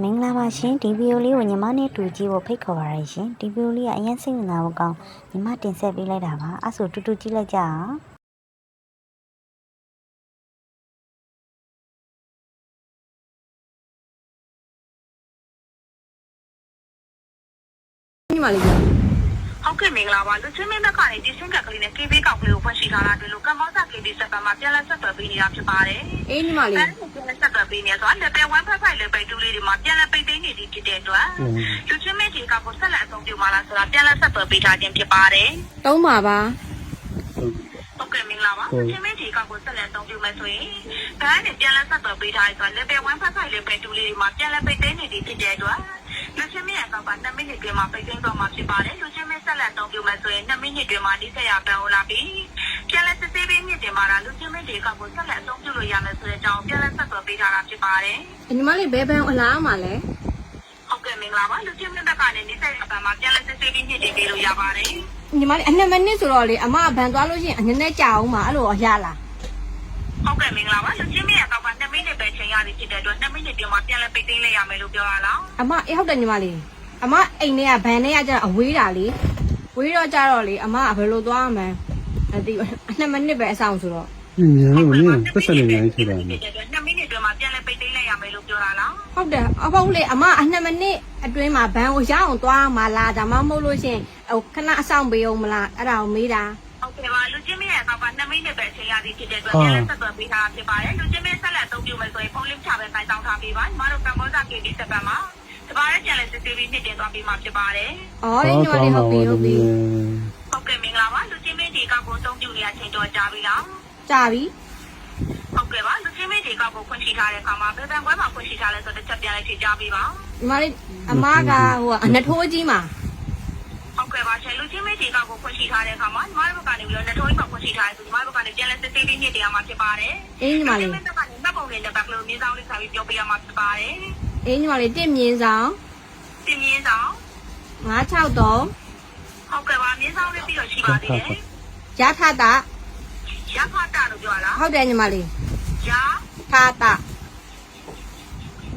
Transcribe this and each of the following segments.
မင်္ဂလာပါရှင်ဒီဗီဒီယိုလေးကိုညီမနဲ့တူကြည့်ဖို့ဖိတ်ခေါ်ပါရရှင်ဒီဗီဒီယိုလေးကအရင်စိတ်ဝင်စားဖို့ကောင်းညီမတင်ဆက်ပေးလိုက်တာပါအဲ့ဆိုတူတူကြည့်လိုက်ကြအောင်ညီမလေးဟုတ်ကဲ့မင်္ဂလာပါလူချင်းမင်းဘက်ကနေဒီစင်ကကလေးနဲ့ KB ကောက်ကလေးကိုဖွင့်ရှိထားတာတွေ့လို့ကမ္ဘောဇာ KB စက်ပတ်မှာပြန်လက်ဆက်သွယ်ပေးနေတာဖြစ်ပါတယ်။အေးညီမလေးပြန်လက်ဆက်သွယ်ပေးနေဆိုတော့ level 1 5 level 2လေးတွေမှာပြန်လက်ပိတ်သိမ်းနေသည်ဖြစ်တဲ့အတွက်လူချင်းမင်းဒီကောက်ကိုဆက်လက်အသုံးပြုမှာလားဆိုတာပြန်လက်ဆက်သွယ်ပေးထားခြင်းဖြစ်ပါတယ်။သုံးပါပါဟုတ်ကဲ့မင်္ဂလာပါလူချင်းမင်းဒီကောက်ကိုဆက်လက်အသုံးပြုမယ်ဆိုရင်ဒါနဲ့ပြန်လက်ဆက်သွယ်ပေးထားရဆိုတော့ level 1 5 level 2လေးတွေမှာပြန်လက်ပိတ်သိမ်းနေသည်ဖြစ်တဲ့အတွက်လူချင်းမင်းရဲ့ကောက်က2မိနစ်ပြင်မှာပိတ်သိမ်းတော့မှာဖြစ်ပါတယ်လူချင်းမင်းဆက်လက်အသုံးပြုမယ်ဆိုရင်2မိနစ်ပြင်မှာဒီဆက်ရပန်ဟိုလာပြီးပြန်လက်စစ်ဆေးပေးမြင့်တင်မှာလားလူချင်းမင်းဒီကောက်ကိုဆက်လက်အသုံးပြုလို့ရမယ်ဆိုတဲ့အကြောင်းပြန်လက်ဆက်သွယ်ပေးထားတာဖြစ်ပါတယ်ညီမလေးဘယ်ဘန်အလားအမလဲဟုတ်ကဲ့မင်္ဂလာပါလူချင်းမင်းဘက်ကနေဒီဆက်ရပန်မှာပြန်လက်စစ်ဆေးပေးမြင့်တင်ပေးလို့ရပါတယ်ညီမလေးအ2မိနစ်ဆိုတော့လေအမဘန်သွားလို့ရှိရင်အနည်းနဲ့ကြာအောင်ပါအဲ့လိုရလားဟုတ်ကဲ့မင်္ဂလာပါလူချင်းမင်းရဲ့ကောက်က2မိနစ်ပဲချိန်ရသည်ဖြစ်တဲ့အတွက်2မိနစ်ပြင်မှာပြန်လက်ပိတ်သိမ်းလိုက်ရမယ်လို့ပြောရလားအမအေးဟုတ်တယ်ညီမလေးအမအိမ်ထဲကဘန်ထဲကကျတော့အဝေးတာလေဝေးတော့ကြတော့လေအမဘယ်လိုသွားမှန်းမသိ2မိနစ်ပဲအဆောင်ဆိုတော့မြန်လို့နင်ပတ်စံနေနေထည့်တာ2မိနစ်တွင်မှာပြန်လက်ပိတ်သိမ်းလိုက်ရမယ်လို့ပြောတာလားဟုတ်တယ်အဖေလေအမ2မိနစ်အတွင်းမှာဘန်ကိုရအောင်သွားမှလားဒါမှမဟုတ်လို့ရှင်ဟိုခဏအဆောင်ပေးအောင်မလားအဲ့ဒါကိုမေးတာဟုတ်ကဲ့ပါလူချင်းမရဲ့ကောက်က2မိနစ်ပဲချိန်ရသည်ဖြစ်တဲ့အတွက်ပြန်လက်ဆက်သွယ်ပေးထားဖြစ်ပါတယ်လူချင်းမဆက်လက်အသုံးပြုမယ်ဆိုရင်ဖုန်းလေးချပဲခိုင်းတောင်းထားပေးပါညီမတို့ကမ္ဘောဇာ KB စက်ပတ်မှာတပါးရဲ့ပြန်လက်စစ်ဆေးပြီးနှစ်တင်သွားပေးမှာဖြစ်ပါတယ်။အော်ညီမလေးဟုတ်ပြီဟုတ်ပြီ။ဟုတ်ကဲ့မင်္ဂလာပါလူချင်းမဒီကောက်ကိုအသုံးပြုနေရချိန်တော့ကြာပြီလား။ကြာပြီ။ဟုတ်ကဲ့ပါလူချင်းမဒီကောက်ကိုဖွင့်ရှိထားတဲ့အခါမှာဘယ်ဘန်ခွဲမှာဖွင့်ရှိထားလဲဆိုတော့တစ်ချက်ပြန်လိုက်ဖြေကြပေးပါ။ညီမလေးအမကဟိုအနထိုးကြီးမှာဟုတ်ကဲ့ပါရှင်လူချင်းမဒီကောက်ကိုဖွင့်ရှိထားတဲ့အခါမှာညီမတို့ဘက်ကနေပြီးတော့နထိုးကြီးမှာဖွင့်ရှိထားတယ်ဆိုညီမတို့ဘက်ကနေပြန်လက်စစ်ဆေးပြီးနှစ်တင်ရမှာဖြစ်ပါတယ်။အေးညီမလေးဒီဘက်ကနေမှတ်ပုံလေးနဲ့ဘက်ကလို့မြေဆောင်လေးဆက်ပြီးပြောပြရမှာဖြစ်ပါတယ်။အေးညီမလေးတင့်မြင်းဆောင်တင်မြင့်ဆောင်963ဟုတ်ကဲ့ပါမြင့်ဆောင်လေးပြီးတော့ရှိပါသေးတယ်ရထတာရဖတာလို့ပြောလားဟုတ်တယ်ညီမလေးရထတာ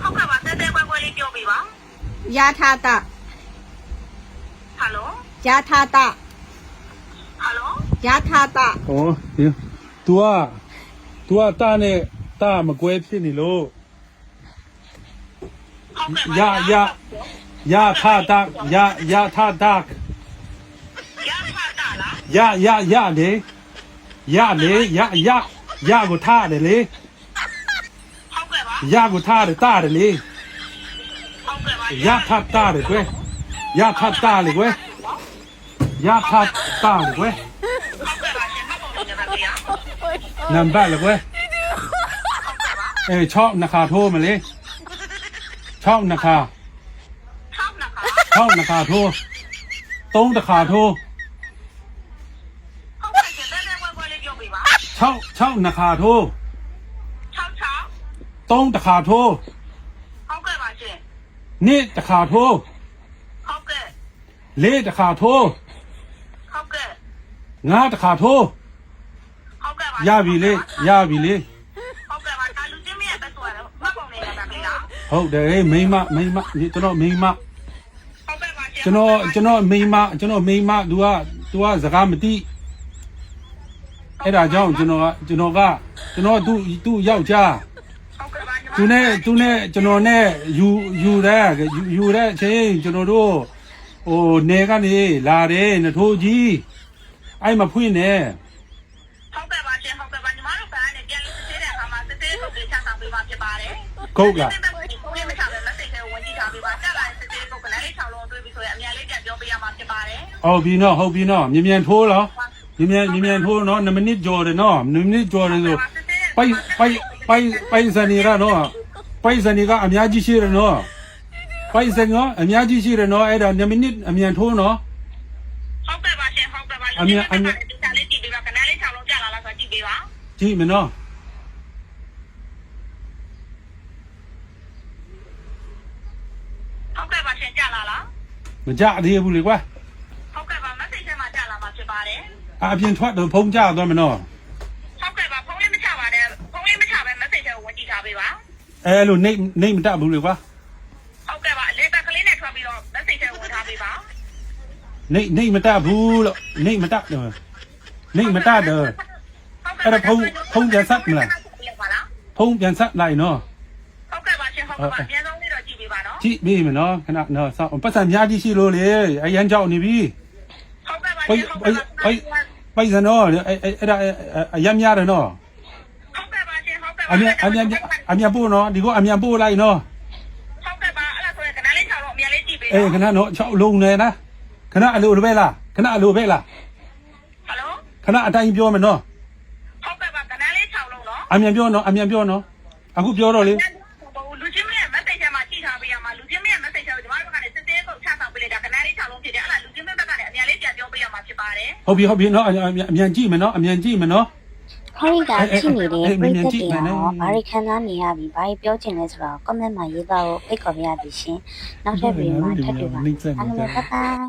ဟုတ်ကဲ့ပါတဲကွဲလေးပြောပြပါရထတာဟယ်လိုရထတာဟယ်လိုရထတာဟောဒီ तू ကတာနဲ့တာမကွဲဖြစ်နေလို့ရထတာရထတာရဖတာလားရလေရကိုထားတယ်လေဟုတ်ကဲ့ပါရကိုထားတယ်တာတယ်လေဟုတ်ကဲ့ပါရထတာတယ်ကွယ်ရထတာလေကွယ်ရထတာလေကွယ်ဟုတ်ကဲ့ပါရှင်မှတ်ပုံလေးနဲ့ပါဗျာနံပါတ်လေကွယ်6နှစ်ခါထိုးမလေး6နှစ်ခါ6နှစ်ခါထိုး3တစ်ခါထိုးဟုတ်ကဲ့ရှင်တဲကွဲလေးပြောပြပါ6နှစ်ခါထိုး3တစ်ခါထိုးဟုတ်ကဲ့ပါရှင်2တစ်ခါထိုးဟုတ်ကဲ့4တစ်ခါထိုးဟုတ်ကဲ့5တစ်ခါထိုးဟုတ်ကဲ့ပါရပြီလေဟုတ်ကဲ့ပါဒါလူချင်းမရဲ့ပဲဆိုရတော့မှတ်ပုံလေးနဲ့ပါဗျာဟုတ်တယ်မိမကျွန်တော်မိမဟုတ်ကဲ့ပါရှင်ကျွန်တော်မိမ तू ကစကားမသိအဲ့ဒါကြောင့်ကျွန်တော်သူ့ယောက်ျားသူနဲ့ကျွန်တော်နဲ့ယူတဲ့အချိန်ကျွန်တော်တို့ဟိုနေကနေလာတယ်နထိုးကြီးအဲ့မဖွင့်နဲ့ဟုတ်ကဲ့ပါရှင်ဟုတ်ကဲ့ပါညီမတို့ကလည်းပြန်လို့စစ်တဲ့အခါမှာစစ်သေးထုတ်လေးချဆောင်ပေးပါဖြစ်ပါတယ်ဟုတ်လားကိုလေးမချပဲမစိတ်ထဲဝင်ကြည့်ထားပေးပါတက်လာစစ်သေးထုတ်ကလည်း6လုံးတွေ့ပြီဆိုရင်အများလေးပြန်ပြောပေးရမှာဖြစ်ပါတယ်ဟုတ်ပြီနော်မြန်ထိုးတော့မြန်ထိုးနော်2မိနစ်ကြော်တယ်နော်2မိနစ်ကြော်တယ်ဆိုပိုင်စနေရနော်ပိုင်စနေကအများကြီးရှိတယ်နော်ပိုင်စနေကအများကြီးရှိတယ်နော်အဲ့ဒါ2မိနစ်အမြန်ထိုးနော်ဟုတ်ကဲ့ပါရှင်ဟုတ်ကဲ့ပါအမြန်လေးကြည့်ပေးပါကလည်း6လုံးကြာလာလားဆိုကြည့်ပေးပါကြည့်မနော်ဟုတ်ကဲ့ပါရှင်ကြာလာလားမကြသေးဘူးလေကွာဟုတ်ကဲ့ပါမစိတ်ထဲမှာကြာလာမှာဖြစ်ပါတယ်အပြင်ထွက်တော့ဖုံးကြသွားမနော်ဟုတ်ကဲ့ပါဖုန်းလေးမချပါနဲ့ဖုန်းလေးမချပဲမစိတ်ထဲဝင်ကြည့်ထားပေးပါအဲ့လိုနေမတတ်ဘူးလေကွာ နေမတတ်ဘူးလို့နေမတတ်တယ်နေမတတ်တယ်အဲ့ဒါဖုံးပြန်ဆက်မလားဖုံးပြန်ဆက်လိုက်နော် ဟုတ်ကဲ့ပါရှင်ဟုတ်ကဲ့ပါအများဆုံးလေးတော့ကြည့်ပေးပါနော် ကြည့်ပြီမနော်ခဏနော်စောင့်ပတ်စံများကြီးရှိလို့လေအရန်ကြောက်နေပြီ ဟုတ်ကဲ့ပါရှင်ဟုတ်ကဲ့ပါ ပိုက်စံနော်အဲ့ဒါအရန်များတယ်နော် ဟုတ်ကဲ့ပါရှင်ဟုတ်ကဲ့ပါ အမြန်ပို့နော်ဒီကအမြန်ပို့လိုက်နော် ဟုတ်ကဲ့ပါအဲ့ဒါဆိုရင်ကနန်းလေး6လုံးအများလေးကြည့်ပေး အေးခဏနော်6လုံးနေนะခဏအလိုပဲလားခဏအလိုပဲလား ဟယ်လို ခဏအတိုင်းပြောမယ်နော် ဟုတ်ကဲ့ပါကနန်းလေး6လုံးနော် အမြန်ပြောနော်အခုပြောတော့လေ လူချင်းမရဲ့ message ထဲမှာကြည့်ထားပေးရမှာလူချင်းမရဲ့ message ထဲကိုကျွန်တော်တို့ကနေစစ်စစ်ကိုချဆောင်ပေးလိုက်တာကနန်းလေး6လုံးဖြစ်တယ်အဲ့ဒါလူချင်းမဘက်ကနေအများလေးပြန်ပြောပေးရမှာဖြစ်ပါတယ် ဟုတ်ပြီနော်အမြန်ကြည့်မယ်နော်အမြန်ကြည့်မယ်နော် ဟောဒီကကြည့်နေတဲ့ပြည်သက်တွေရောဘာတွေခံစားနေရပြီဘာတွေပြောချင်လဲဆိုတော့ comment မှာရေးသားဖို့ဖိတ်ခေါ်ပြရသည်ရှင်နောက်ထပ်ဗီဒီယိုမှာထပ်တွေ့ပါမယ်အားလုံးပဲဘိုင်ဘိုင်